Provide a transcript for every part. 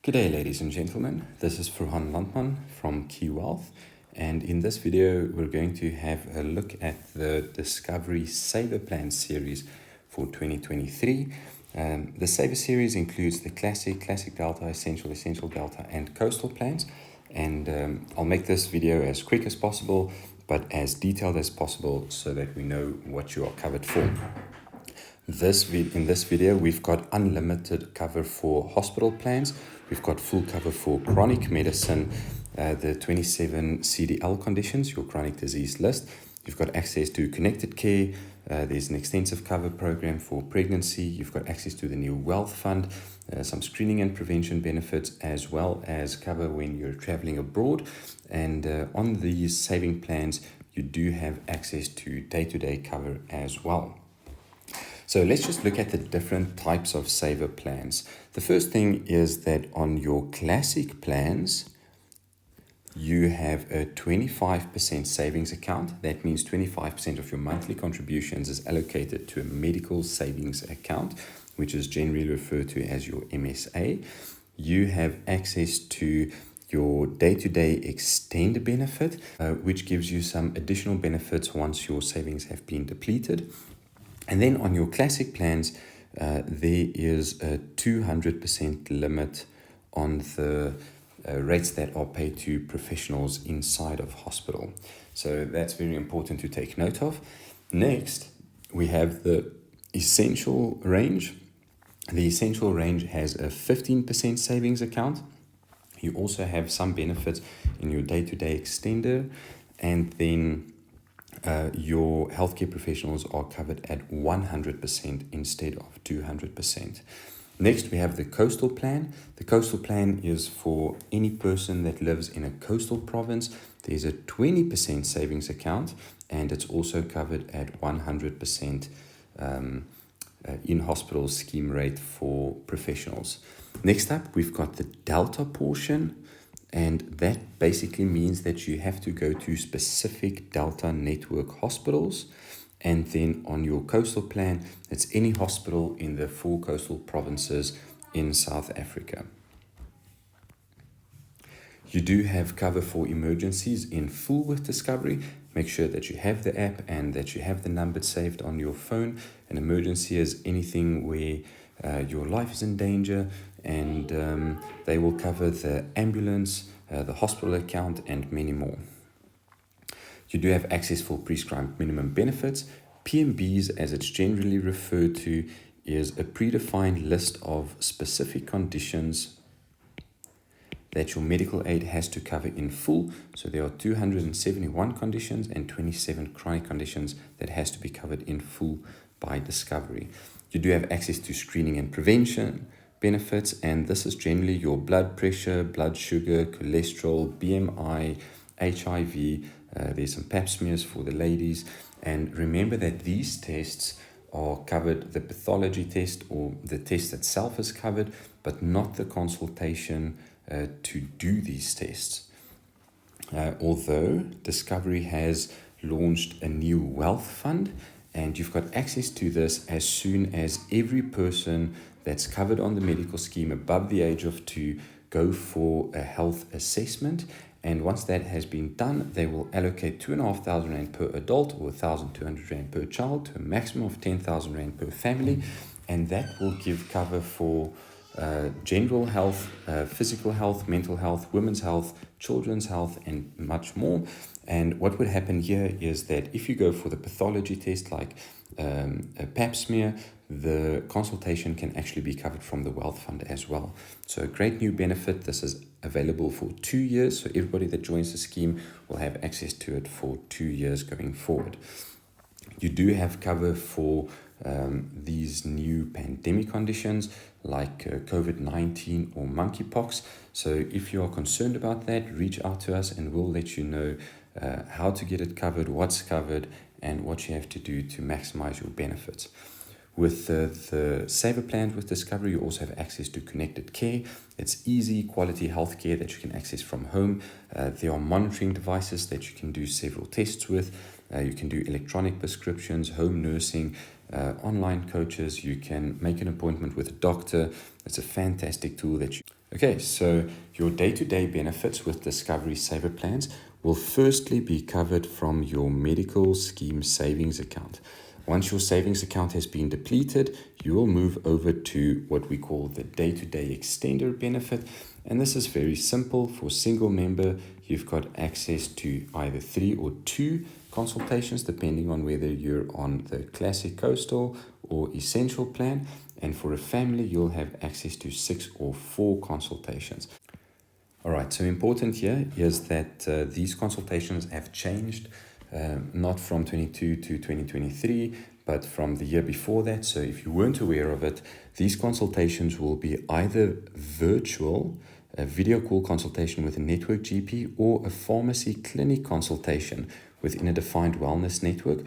G'day ladies and gentlemen, this is Furhan Landman from Key Wealth, and in this video we're going to have a look at the Discovery Saver Plan series for 2023. The Saver series includes the Classic Delta, Essential Delta and Coastal plans, and I'll make this video as quick as possible but as detailed as possible so that we know what you are covered for. In this video, we've got unlimited cover for hospital plans. We've got full cover for chronic medicine, the 27 CDL conditions, your chronic disease list. You've got access to connected care. There's an extensive cover program for pregnancy. You've got access to the new wealth fund, some screening and prevention benefits, as well as cover when you're traveling abroad. And on these saving plans, you do have access to day-to-day cover as well. So let's just look at the different types of saver plans. The first thing is that on your classic plans, you have a 25% savings account. That means 25% of your monthly contributions is allocated to a medical savings account, which is generally referred to as your MSA. You have access to your day-to-day extend benefit, which gives you some additional benefits once your savings have been depleted. And then on your classic plans, there is a 200% limit on the rates that are paid to professionals inside of hospital. So that's very important to take note of. Next, we have the essential range. The essential range has a 15% savings account. You also have some benefits in your day-to-day extender, and then your healthcare professionals are covered at 100% instead of 200%. Next, we have the coastal plan. The coastal plan is for any person that lives in a coastal province. There's a 20% savings account, and it's also covered at 100% in-hospital scheme rate for professionals. Next up, we've got the Delta portion. And that basically means that you have to go to specific Delta network hospitals. And then on your coastal plan, it's any hospital in the 4 coastal provinces in South Africa. You do have cover for emergencies in full with Discovery. Make sure that you have the app and that you have the number saved on your phone. An emergency is anything where your life is in danger, and they will cover the ambulance, the hospital account, and many more. You do have access for prescribed minimum benefits. PMBs, as it's generally referred to, is a predefined list of specific conditions that your medical aid has to cover in full. So there are 271 conditions and 27 chronic conditions that has to be covered in full by Discovery. You do have access to screening and prevention benefits, and this is generally your blood pressure, blood sugar, cholesterol, BMI, HIV. There's some pap smears for the ladies, and remember that these tests are covered. The pathology test or the test itself is covered, but not the consultation to do these tests. Although Discovery has launched a new wealth fund, and you've got access to this as soon as every person that's covered on the medical scheme above the age of 2 go for a health assessment. And once that has been done, they will allocate 2,500 Rand per adult or 1,200 Rand per child to a maximum of 10,000 Rand per family. And that will give cover for general health, physical health, mental health, women's health, children's health, and much more. And what would happen here is that if you go for the pathology test like a pap smear, the consultation can actually be covered from the wealth fund as well. So a great new benefit. This is available for 2 years. So everybody that joins the scheme will have access to it for 2 years going forward. You do have cover for these new pandemic conditions like COVID-19 or monkeypox. So if you are concerned about that, reach out to us and we'll let you know how to get it covered, what's covered, and what you have to do to maximize your benefits. With the saver plans with Discovery, you also have access to connected care. It's easy, quality healthcare that you can access from home. There are monitoring devices that you can do several tests with. You can do electronic prescriptions, home nursing, online coaches. You can make an appointment with a doctor. It's a fantastic tool that Okay, so your day-to-day benefits with Discovery Saver plans will firstly be covered from your medical scheme savings account. Once your savings account has been depleted, you will move over to what we call the day-to-day extender benefit. And this is very simple. For single member, you've got access to either 3 or 2 consultations, depending on whether you're on the classic coastal or essential plan. And for a family, you'll have access to 6 or 4 consultations. All right, so important here is that these consultations have changed, not from 22 to 2023, but from the year before that. So if you weren't aware of it, these consultations will be either virtual, a video call consultation with a network GP, or a pharmacy clinic consultation within a defined wellness network.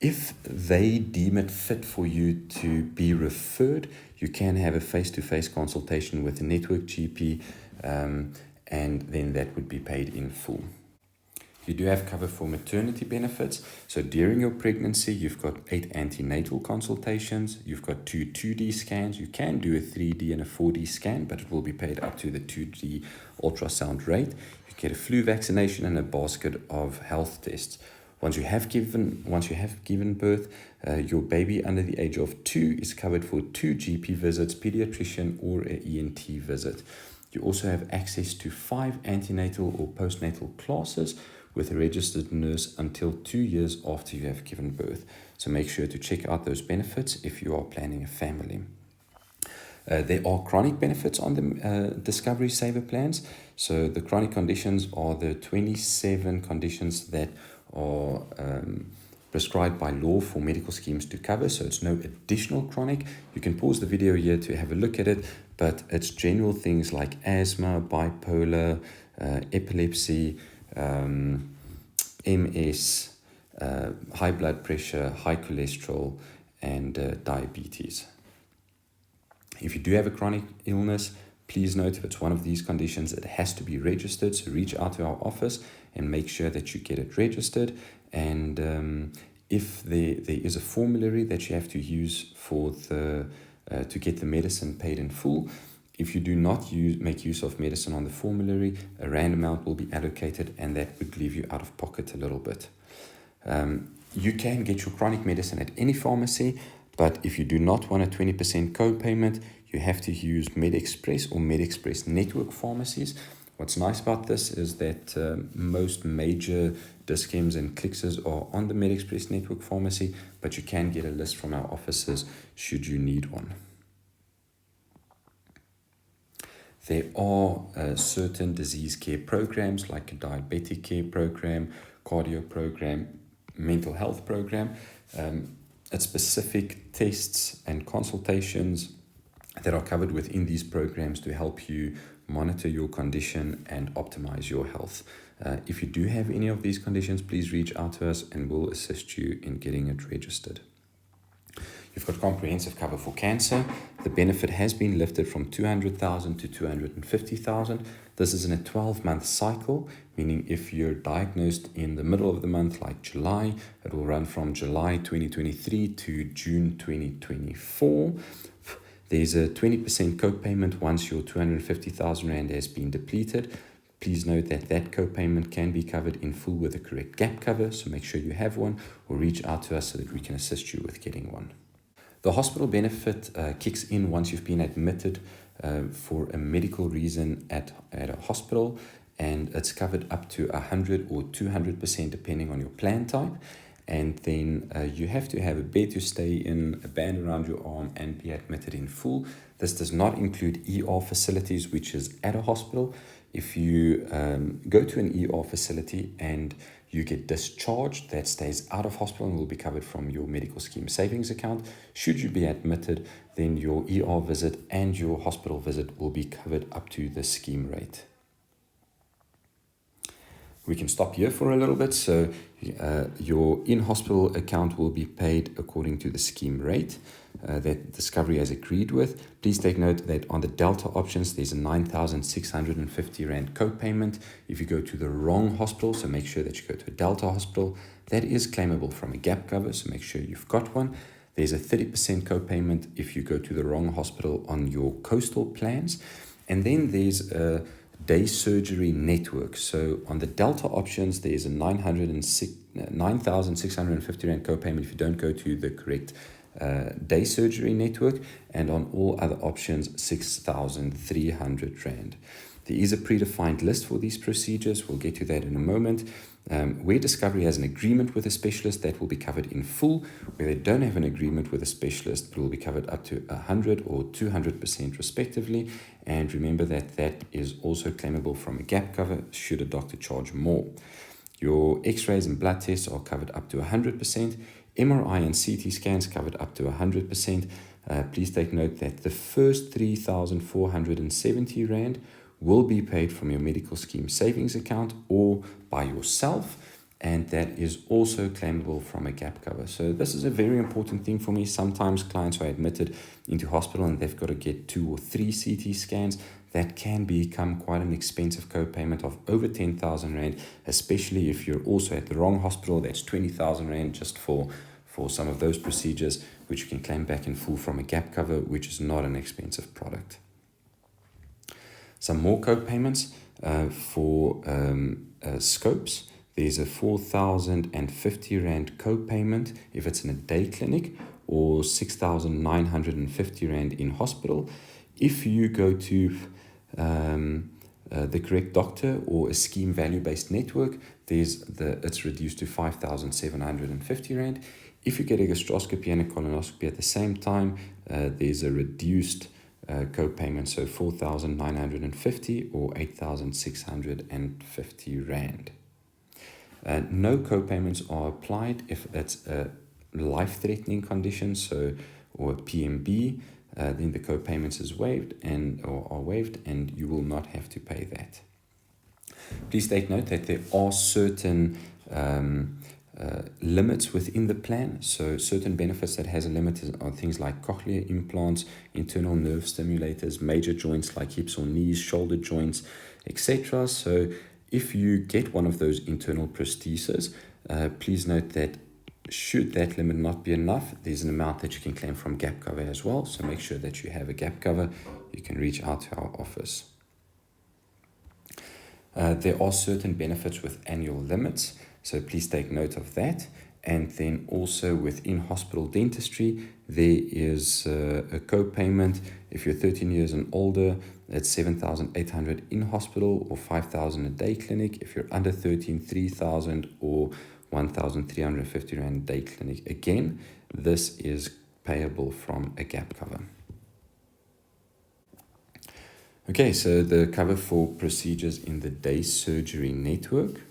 If they deem it fit for you to be referred, you can have a face-to-face consultation with a network GP, and then that would be paid in full. You do have cover for maternity benefits. So during your pregnancy, you've got 8 antenatal consultations. You've got 2 2D scans. You can do a 3D and a 4D scan, but it will be paid up to the 2D ultrasound rate. You get a flu vaccination and a basket of health tests. Once you have given birth, your baby under the age of 2 is covered for 2 GP visits, pediatrician, or an ENT visit. You also have access to 5 antenatal or postnatal classes with a registered nurse until 2 years after you have given birth. So make sure to check out those benefits if you are planning a family. There are chronic benefits on the Discovery Saver plans. So the chronic conditions are the 27 conditions that are prescribed by law for medical schemes to cover. So it's no additional chronic. You can pause the video here to have a look at it, but it's general things like asthma, bipolar, epilepsy, MS, high blood pressure, high cholesterol, and diabetes. If you do have a chronic illness, please note if it's one of these conditions, it has to be registered. So reach out to our office and make sure that you get it registered. And if there is a formulary that you have to use for to get the medicine paid in full, if you do not make use of medicine on the formulary, a random amount will be allocated, and that would leave you out of pocket a little bit. You can get your chronic medicine at any pharmacy, but if you do not want a 20% co-payment, you have to use MedExpress or MedExpress network pharmacies. What's nice about this is that most major Dis-Chems and Clixes are on the MedExpress network pharmacy, but you can get a list from our offices should you need one. There are certain disease care programs like a diabetic care program, cardio program, mental health program. It's specific tests and consultations that are covered within these programs to help you monitor your condition and optimize your health. If you do have any of these conditions, please reach out to us and we'll assist you in getting it registered. You've got comprehensive cover for cancer. The benefit has been lifted from 200,000 to 250,000. This is in a 12-month cycle, meaning if you're diagnosed in the middle of the month, like July, it will run from July 2023 to June 2024. There's a 20% co-payment once your 250,000 Rand has been depleted. Please note that that co-payment can be covered in full with the correct gap cover, so make sure you have one or reach out to us so that we can assist you with getting one. The hospital benefit kicks in once you've been admitted for a medical reason at a hospital, and it's covered up to 100 or 200% depending on your plan type. And then you have to have a bed to stay in, a band around your arm, and be admitted in full. This does not include ER facilities, which is at a hospital. If you go to an ER facility and you get discharged, that stays out of hospital and will be covered from your medical scheme savings account. Should you be admitted, then your ER visit and your hospital visit will be covered up to the scheme rate. We can stop here for a little bit. So your in-hospital account will be paid according to the scheme rate that Discovery has agreed with. Please take note that on the Delta options, there's a 9,650 Rand co-payment if you go to the wrong hospital. So make sure that you go to a Delta hospital. That is claimable from a gap cover, so make sure you've got one. There's a 30% co-payment if you go to the wrong hospital on your coastal plans. And then there's a day surgery network. So on the Delta options, there's a 9,650 Rand copayment if you don't go to the correct day surgery network, and on all other options, 6,300 Rand. There is a predefined list for these procedures. We'll get to that in a moment. Where Discovery has an agreement with a specialist, that will be covered in full. Where they don't have an agreement with a specialist, it will be covered up to 100 or 200% respectively. And remember that that is also claimable from a gap cover should a doctor charge more. Your x-rays and blood tests are covered up to 100%. MRI and CT scans covered up to 100%. Please take note that the first 3,470 Rand will be paid from your medical scheme savings account or by yourself, and that is also claimable from a gap cover. So this is a very important thing for me. Sometimes clients are admitted into hospital and they've got to get 2 or 3 CT scans. That can become quite an expensive co-payment of over 10,000 Rand, especially if you're also at the wrong hospital. That's 20,000 Rand just for some of those procedures, which you can claim back in full from a gap cover, which is not an expensive product. Some more co-payments for scopes. There's a 4,050 Rand co-payment if it's in a day clinic, or 6,950 Rand in hospital. If you go to the correct doctor or a scheme value-based network, it's reduced to 5,750 Rand. If you get a gastroscopy and a colonoscopy at the same time, there's a reduced co-payment, so 4,950 or 8,650 Rand. No co-payments are applied if it's a life-threatening condition, or a PMB. Then the co-payments are waived and you will not have to pay that. Please take note that there are certain limits within the plan. So certain benefits that has a limit are things like cochlear implants, internal nerve stimulators, major joints like hips or knees, shoulder joints, etc. So if you get one of those internal prostheses, please note that should that limit not be enough, there's an amount that you can claim from gap cover as well. So make sure that you have a gap cover. You can reach out to our office. There are certain benefits with annual limits, so please take note of that. And then also within hospital dentistry, there is a co-payment. If you're 13 years and older, it's 7,800 in hospital or 5,000 a day clinic. If you're under 13, 3,000 or 1,350 Rand day clinic. Again, this is payable from a gap cover. Okay, so the cover for procedures in the day surgery network.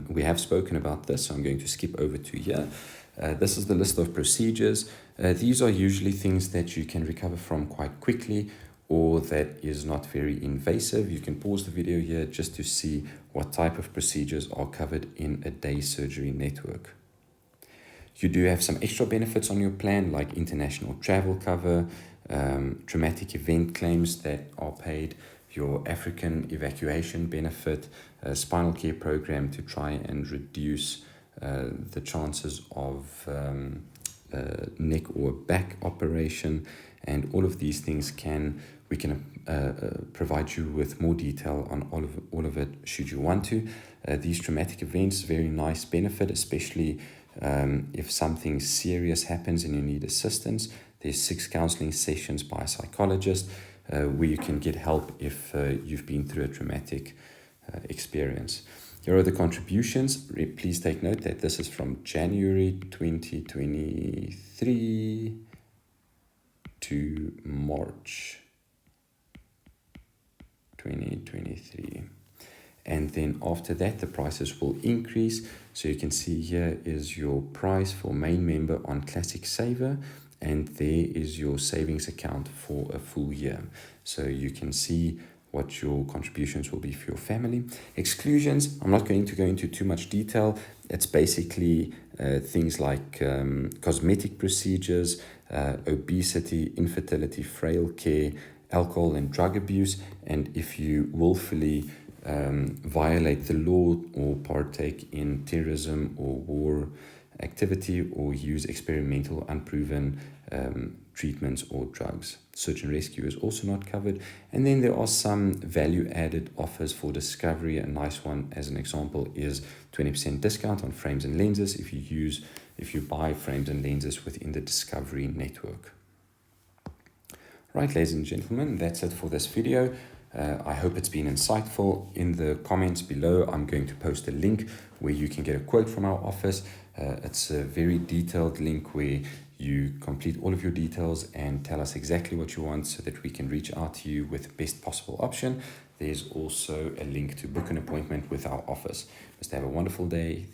We have spoken about this, so I'm going to skip over to here. This is the list of procedures. These are usually things that you can recover from quite quickly, or that is not very invasive. You can pause the video here just to see what type of procedures are covered in a day surgery network. You do have some extra benefits on your plan, like international travel cover, traumatic event claims that are paid, your African evacuation benefit, spinal care program to try and reduce the chances of neck or back operation, and all of these things we can provide you with more detail on all of it should you want to. These traumatic events, very nice benefit, especially if something serious happens and you need assistance. There's 6 counseling sessions by a psychologist where you can get help if you've been through a traumatic experience. Here are the contributions. Please take note that this is from January 2023 to March 2023. And then after that, the prices will increase. So you can see here is your price for main member on Classic Saver, and there is your savings account for a full year. So you can see what your contributions will be for your family. Exclusions, I'm not going to go into too much detail. It's basically things like cosmetic procedures, obesity, infertility, frail care, alcohol and drug abuse, and if you willfully violate the law or partake in terrorism or war activity or use experimental unproven treatments or drugs. search and rescue is also not covered. And then there are some value added offers for discovery. A nice one as an example is 20% discount on frames and lenses if you buy frames and lenses within the discovery network. Right, ladies and gentlemen, that's it for this video. I hope it's been insightful. In the comments below, I'm going to post a link where you can get a quote from our office. It's a very detailed link where you complete all of your details and tell us exactly what you want so that we can reach out to you with the best possible option. There's also a link to book an appointment with our office. Just have a wonderful day.